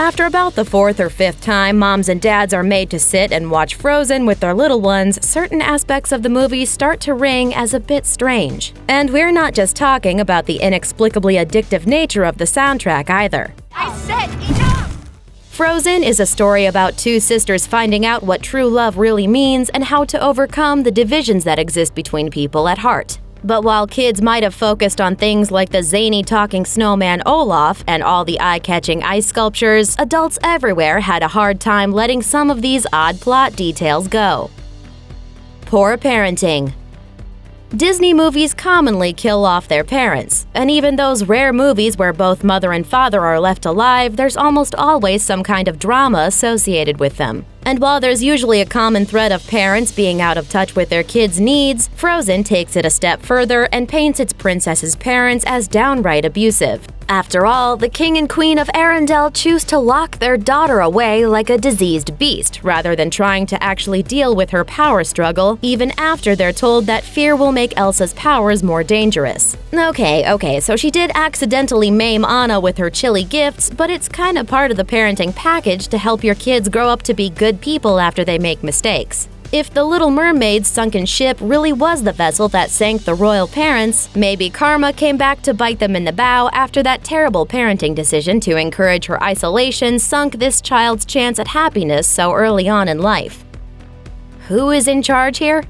After about the fourth or fifth time moms and dads are made to sit and watch Frozen with their little ones, certain aspects of the movie start to ring as a bit strange. And we're not just talking about the inexplicably addictive nature of the soundtrack either. I said enough! Frozen is a story about two sisters finding out what true love really means and how to overcome the divisions that exist between people at heart. But while kids might have focused on things like the zany talking snowman Olaf and all the eye-catching ice sculptures, adults everywhere had a hard time letting some of these odd plot details go. Poor parenting. Disney movies commonly kill off their parents, and even those rare movies where both mother and father are left alive, there's almost always some kind of drama associated with them. And while there's usually a common thread of parents being out of touch with their kids' needs, Frozen takes it a step further and paints its princess's parents as downright abusive. After all, the king and queen of Arendelle choose to lock their daughter away like a diseased beast, rather than trying to actually deal with her power struggle, even after they're told that fear will make Elsa's powers more dangerous. Okay, so she did accidentally maim Anna with her chilly gifts, but it's kind of part of the parenting package to help your kids grow up to be good people after they make mistakes. If the Little Mermaid's sunken ship really was the vessel that sank the royal parents, maybe karma came back to bite them in the bow after that terrible parenting decision to encourage her isolation sunk this child's chance at happiness so early on in life. Who is in charge here?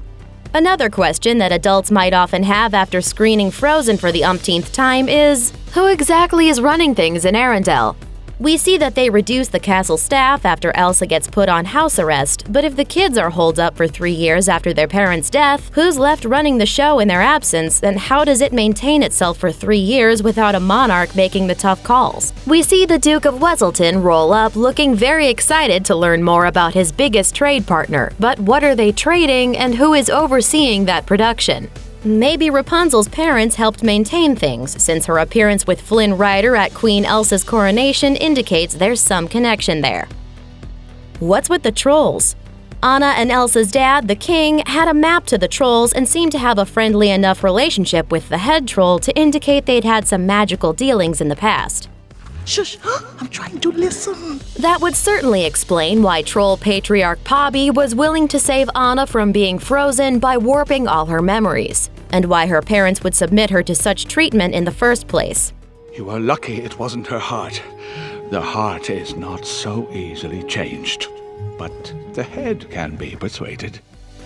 Another question that adults might often have after screening Frozen for the umpteenth time is, who exactly is running things in Arendelle? We see that they reduce the castle staff after Elsa gets put on house arrest, but if the kids are holed up for 3 years after their parents' death, who's left running the show in their absence, and how does it maintain itself for 3 years without a monarch making the tough calls? We see the Duke of Weselton roll up looking very excited to learn more about his biggest trade partner, but what are they trading and who is overseeing that production? Maybe Rapunzel's parents helped maintain things, since her appearance with Flynn Rider at Queen Elsa's coronation indicates there's some connection there. What's with the trolls? Anna and Elsa's dad, the king, had a map to the trolls and seemed to have a friendly enough relationship with the head troll to indicate they'd had some magical dealings in the past. Shush, I'm trying to listen. That would certainly explain why troll patriarch Pobby was willing to save Anna from being frozen by warping all her memories, and why her parents would submit her to such treatment in the first place. You are lucky it wasn't her heart. The heart is not so easily changed, but the head can be persuaded.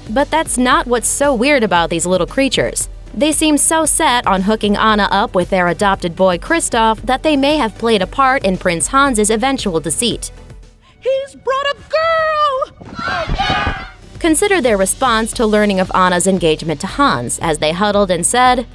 But that's not what's so weird about these little creatures. They seem so set on hooking Anna up with their adopted boy Kristoff that they may have played a part in Prince Hans's eventual deceit. He's brought a girl! Consider their response to learning of Anna's engagement to Hans, as they huddled and said,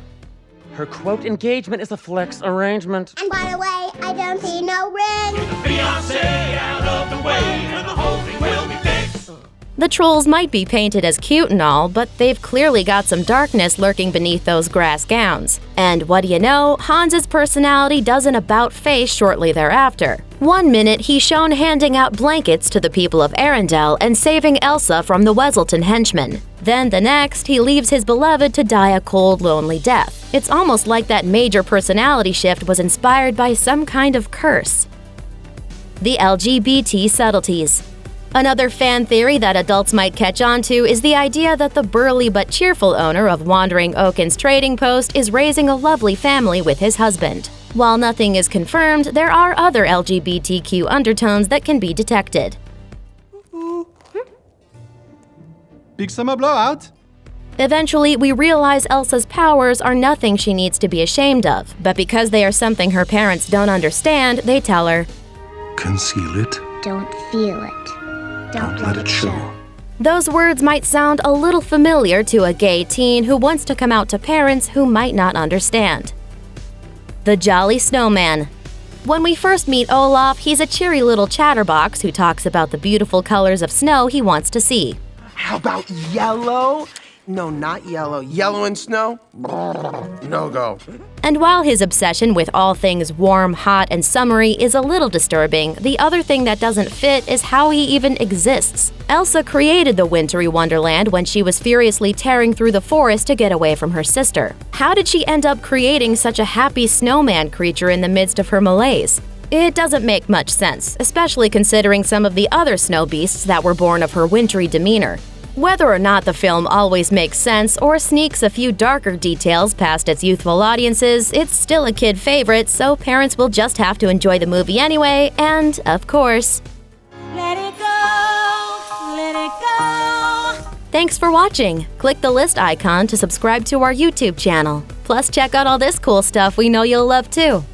"Her quote engagement is a flex arrangement. And by the way, I don't see no ring. Get the fiancé out of the way, and the whole thing will be fixed." The trolls might be painted as cute and all, but they've clearly got some darkness lurking beneath those grass gowns. And what do you know, Hans's personality does an about-face shortly thereafter. One minute he's shown handing out blankets to the people of Arendelle and saving Elsa from the Weselton henchmen. Then the next, he leaves his beloved to die a cold, lonely death. It's almost like that major personality shift was inspired by some kind of curse. The LGBT subtleties. Another fan theory that adults might catch on to is the idea that the burly but cheerful owner of Wandering Oaken's trading post is raising a lovely family with his husband. While nothing is confirmed, there are other LGBTQ undertones that can be detected. Big summer blowout? Eventually, we realize Elsa's powers are nothing she needs to be ashamed of, but because they are something her parents don't understand, they tell her, Conceal it. Don't feel it. Don't let it show. Those words might sound a little familiar to a gay teen who wants to come out to parents who might not understand. The Jolly Snowman. When we first meet Olaf, he's a cheery little chatterbox who talks about the beautiful colors of snow he wants to see. How about yellow? No, not yellow. Yellow and snow? No go. And while his obsession with all things warm, hot, and summery is a little disturbing, the other thing that doesn't fit is how he even exists. Elsa created the wintry wonderland when she was furiously tearing through the forest to get away from her sister. How did she end up creating such a happy snowman creature in the midst of her malaise? It doesn't make much sense, especially considering some of the other snow beasts that were born of her wintry demeanor. Whether or not the film always makes sense or sneaks a few darker details past its youthful audiences, it's still a kid favorite, so parents will just have to enjoy the movie anyway, and, of course, Let it go, let it go. thanks for watching! Click the list icon to subscribe to our YouTube channel. Plus, check out all this cool stuff we know you'll love too.